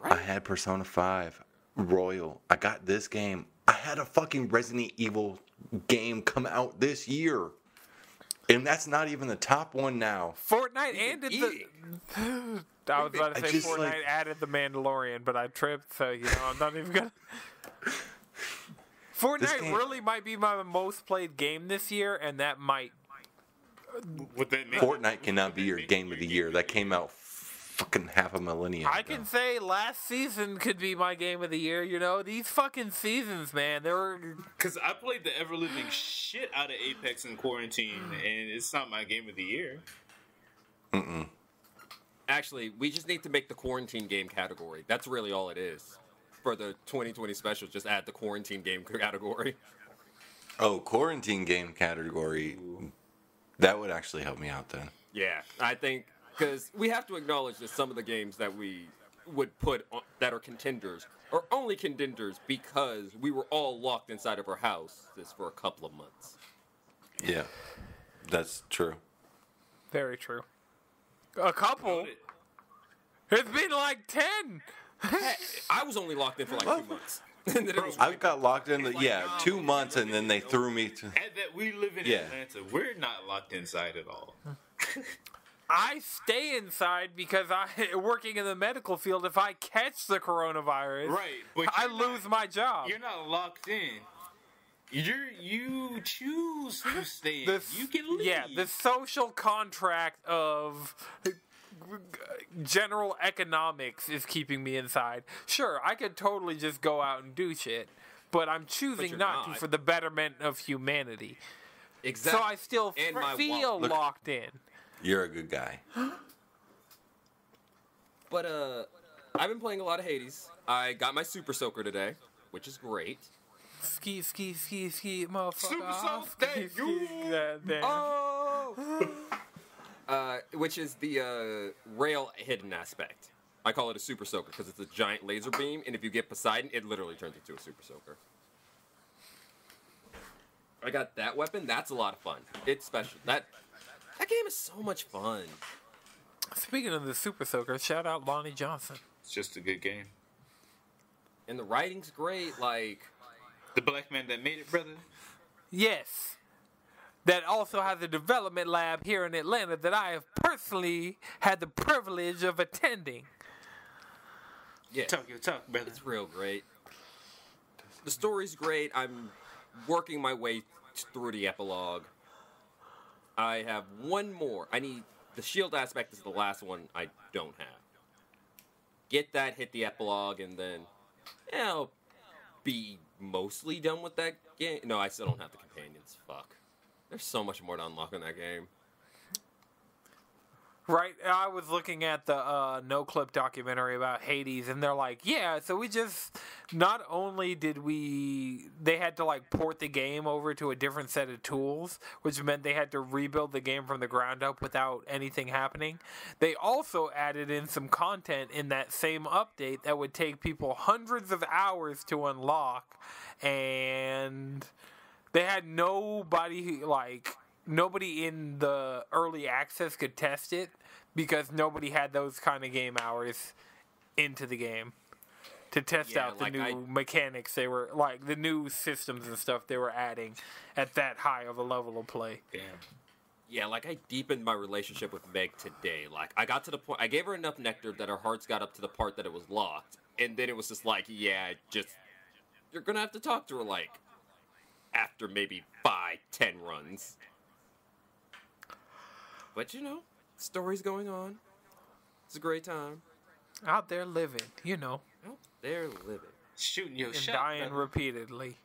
I had Persona 5 Royal. I got this game. I had a fucking Resident Evil game come out this year. And that's not even the top one now. Fortnite added eating. the. I was about to I say just, Fortnite like- added the Mandalorian, but I tripped, so I'm not even gonna. Fortnite game- really might be my most played game this year, and that might. Would that make Fortnite cannot be your game of the year. That came out fucking half a millennium I ago. can say last season could be my game of the year. You know, these fucking seasons, man. They were. Because I played the ever living shit out of Apex in quarantine, and it's not my game of the year. Actually, we just need to make the quarantine game category. That's really all it is. For the 2020 special, just add the quarantine game category. Oh, quarantine game category. That would actually help me out then. Yeah, I think because we have to acknowledge that some of the games that we would put on, that are contenders are only contenders because we were all locked inside of our houses for a couple of months. Yeah, that's true. Very true. A couple. It's been like 10. I was only locked in for like 2 months. And then it was I got locked in, 2 months, and then they threw me to. At that we live in Atlanta, we're not locked inside at all. I stay inside because working in the medical field, if I catch the coronavirus, Right, but I you're lose my job. You're not locked in. You choose to stay in. The- You can leave. Yeah, the social contract of general economics is keeping me inside. Sure, I could totally just go out and do shit, but I'm choosing you're not to not. for the betterment of humanity. exactly. So I still And my feel Look. locked in. You're a good guy. But I've been playing a lot of Hades. I got my Super Soaker today, which is great. Ski, ski, ski, ski, motherfucker. Super soak Ski, that ski, you- that- Oh! Which is the rail hidden aspect. I call it a Super Soaker because it's a giant laser beam, and if you get Poseidon, it literally turns into a Super Soaker. I got that weapon. That's a lot of fun. It's special. That game is so much fun. Speaking of the Super Soaker, shout out Lonnie Johnson. It's just a good game. And the writing's great. Like, The black man that made it, brother. Yes. That also has a development lab here in Atlanta that I have personally had the privilege of attending. yeah, Talk your talk, brother. it's real great. The story's great. I'm working my way through the epilogue. I have one more. I need the shield aspect is the last one I don't have. Get that, hit the epilogue, and then I'll be mostly done with that game. No, I still don't have the companions. Fuck. There's so much more to unlock in that game. Right, I was looking at the No Clip documentary about Hades, and they're like, yeah, so we just, not only did they had to like port the game over to a different set of tools, which meant they had to rebuild the game from the ground up without anything happening. They also added in some content in that same update that would take people hundreds of hours to unlock, and they had nobody in the early access could test it because nobody had those kind of game hours into the game to test Yeah, out the like new mechanics they were like the new systems and stuff they were adding at that high of a level of play. Damn. Yeah, like I deepened my relationship with Meg today. Like I got to the point, I gave her enough nectar that her hearts got up to the part that it was locked, and then it was just like, yeah, just you're gonna have to talk to her like after maybe 5-10 runs. But you know, story's going on. It's a great time. Out there living, you know, Oh, they're living. Shooting your and shot. dying brother. repeatedly.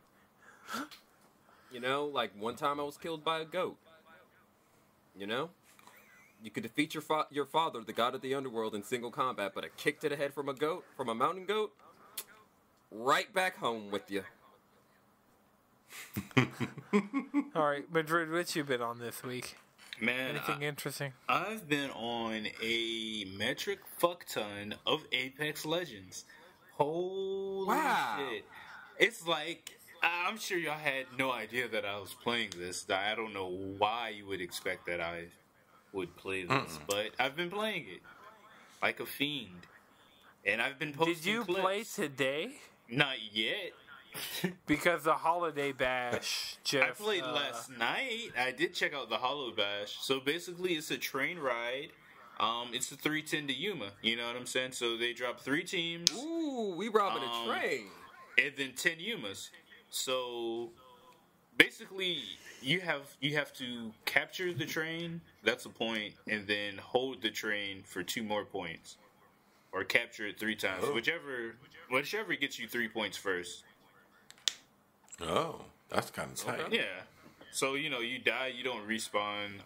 You know, like one time I was killed by a goat. You know? You could defeat your father, the god of the underworld, in single combat, but a kick to the head from a mountain goat, right back home with you. All right, Madrid, what you been on this week? Man, Anything interesting? I've been on a metric fuck ton of Apex Legends. Holy Wow. shit. It's like, I'm sure y'all had no idea that I was playing this. I don't know why you would expect that I would play this, but I've been playing it like a fiend. And I've been posting Did you clips. play today? Not yet. Because the holiday bash just I played last night. I did check out the Hollow Bash. So basically, it's a train ride. It's a 310 to Yuma. You know what I'm saying? So they drop 3 teams Ooh, we robbing a train. and then 10 Yumas. So basically, you have to capture the train. That's a point, and then hold the train for 2 more points, or capture it 3 times, whichever gets you 3 points first. Oh, that's kind of tight. Yeah. So you die, you don't respawn.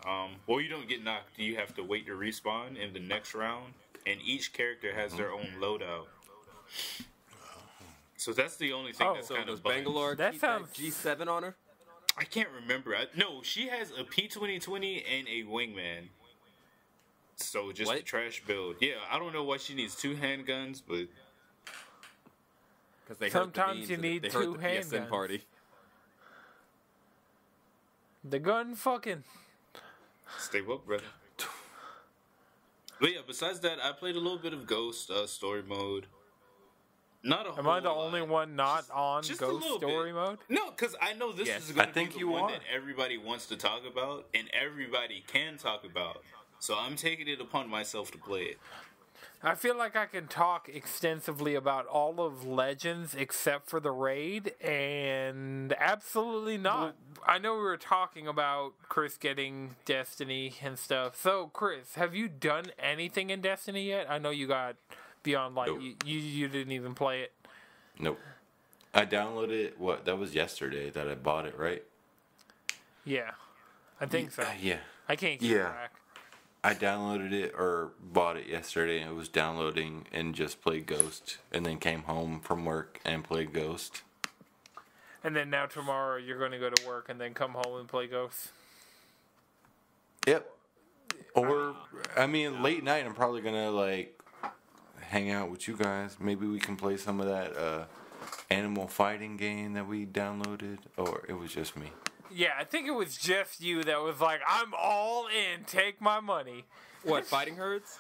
Or you don't get knocked. You have to wait to respawn in the next round, and each character has their own loadout. So that's the only thing that's kind of Bangalore That keep sounds- that G7 on her? I can't remember. No, she has a P2020 and a wingman. So just a trash build. Yeah, I don't know why she needs 2 handguns, but Because they Sometimes you need they 2 heard the PSN handguns. party. The gun fucking. stay woke, brother. But yeah, besides that, I played a little bit of Ghost story mode. Not a whole Am I the lot. only one not on Just a Ghost little Story bit. mode? No, because I know this Yes. is going I to be think the you one are. that everybody wants to talk about, and everybody can talk about. So I'm taking it upon myself to play it. I feel like I can talk extensively about all of Legends except for the raid, and absolutely not. I know we were talking about Chris getting Destiny and stuff. So, Chris, have you done anything in Destiny yet? I know you got Beyond Light. Nope. You didn't even play it. Nope. I downloaded it. What? That was yesterday that I bought it, right? Yeah, I think so. Yeah. I can't keep Yeah. track. I downloaded it or bought it yesterday, and it was downloading and just played Ghost, and then came home from work and played Ghost. And then now tomorrow you're going to go to work and then come home and play Ghost. Yep. Or I mean, late night. I'm probably gonna like hang out with you guys. Maybe we can play some of that animal fighting game that we downloaded, or it was just me. Yeah, I think it was just you that was like, I'm all in, take my money. What, fighting herds?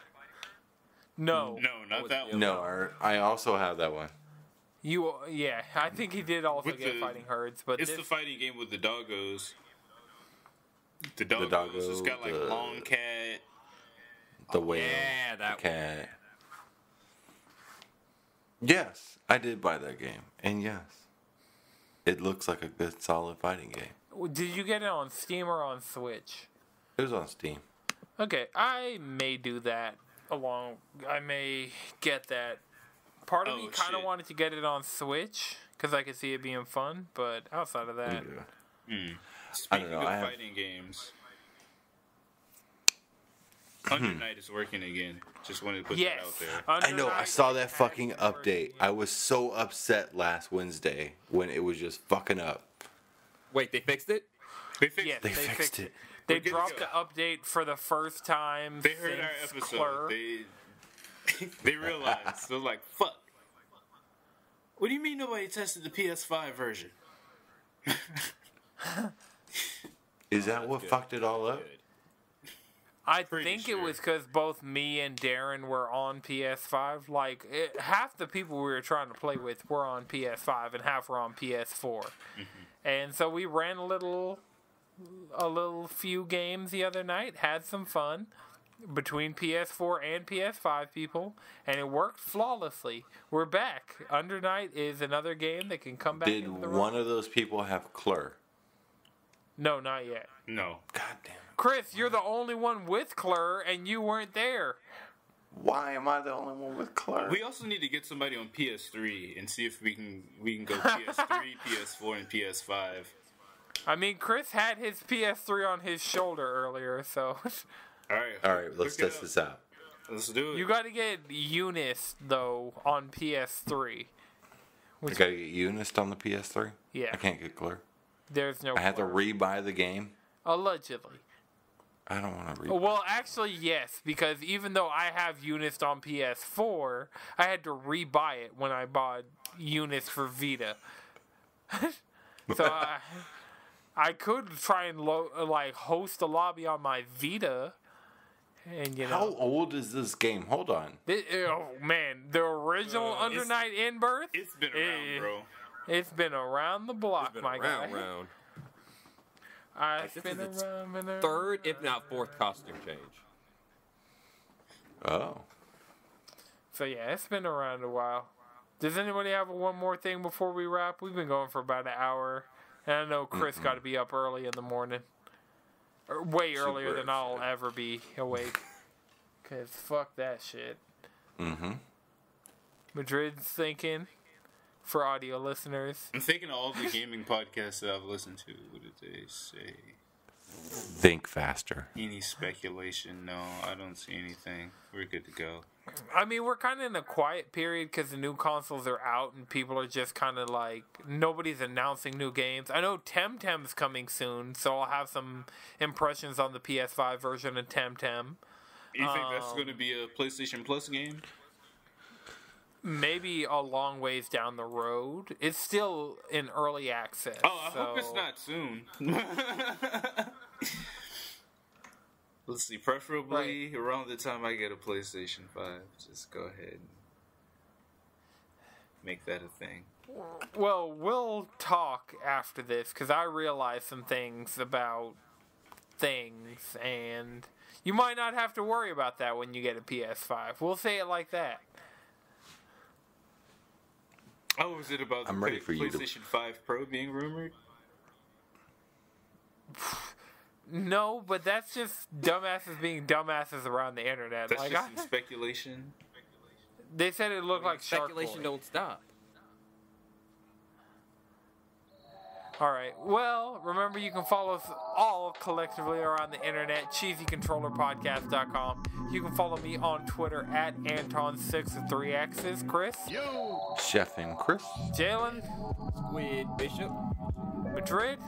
No. No, not that one. No, I also have that one. Yeah, I think he did also With get the- fighting herds, but It's this, the fighting game with the doggos. The doggo, doggos. It's got like the- long cat. The whale, yeah, the that cat. Yes, I did buy that game, and yes, it looks like a good, solid fighting game. did you get it on Steam or on Switch? It was on Steam. Okay, I may do that I may get that. Part of Oh, me kind of shit. wanted to get it on Switch because I could see it being fun, but outside of that, Speaking know, of I have- fighting games, Under Night is working again. Just wanted to put that out yes. there. I know. I saw that Actually fucking working update. I was so upset last Wednesday when it was just fucking up. Wait, they fixed it? They fixed Yes, it. They fixed it. They We're good to dropped go. the update for the first time They heard our since episode. Clur. They realized. They're like, fuck. What do you mean nobody tested the PS5 version? Is that what good. fucked it all up? Good. I Pretty think sure. it was because both me and Darren were on PS5. Like, half the people we were trying to play with were on PS5 and half were on PS4. And so we ran a little few games the other night, had some fun between PS4 and PS5 people, and it worked flawlessly. We're back. Under Night is another game that can come back Did into the one run. of those people have Clur? No, not yet. No. God damn it. Chris, you're the only one with Clur, and you weren't there. Why am I the only one with Clur? We also need to get somebody on PS3 and see if we can go PS3, PS4, and PS5. I mean, Chris had his PS3 on his shoulder earlier, so All right. All right, let's Look it test up. this out. Let's do it. you got to get Eunice though on PS3. I gotta get Eunice on the PS3. Yeah. I can't get Clur. There's no. I have to Clur. rebuy the game. Allegedly. I don't want to rebuy. Well, actually, yes, because even though I have Eunice on PS4, I had to rebuy it when I bought Eunice for Vita. So I could try and host a lobby on my Vita, and you know. How old is this game? Hold on. Oh man, the original Under it's- Night in Birth. It's been around, bro. It's been around the block, Been my guy. round. I've This been is its around, been around. Third, if not fourth, costume change. Oh. So yeah, it's been around a while. Does anybody have one more thing before we wrap? We've been going for about an hour. And I know Chris got to be up early in the morning. Or way earlier than I'll ever be awake. Because fuck that shit. Mm-hmm. Madrid's thinking, for audio listeners. I'm thinking of all the gaming podcasts that I've listened to. What did they say? Think faster. Any speculation? No, I don't see anything. We're good to go. I mean, we're kind of in a quiet period because the new consoles are out and people are just kind of like, nobody's announcing new games. I know Temtem's coming soon, so I'll have some impressions on the PS5 version of Temtem. You think that's going to be a PlayStation Plus game? Maybe a long ways down the road. It's still in early access. Oh, I hope it's not soon. Let's see, preferably around the time I get a PlayStation 5. Just go ahead and make that a thing. Well, we'll talk after this, because I realize some things about things, and you might not have to worry about that when you get a PS5. We'll say it like that. Oh, was it about the PlayStation 5 Pro being rumored? No, but that's just dumbasses being dumbasses around the internet. That's just some speculation. They said it looked like speculation. Don't stop. All right. Well, remember you can follow us all collectively around the internet. CheesyControllerPodcast.com. You can follow me on Twitter at Anton6 with 3 X's. Chris. Yo. Chef and Chris. Jalen. Squid Bishop. Madrid.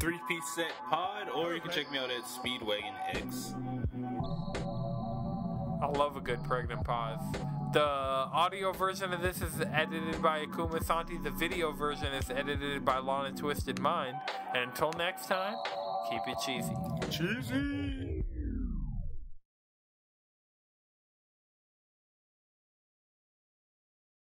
3-piece set pod, or you can check me out at Speedwagon X. I love a good pregnant pause. The audio version of this is edited by Akumasanti. The video version is edited by Lon and Twisted Mind. And until next time, keep it cheesy. Cheesy!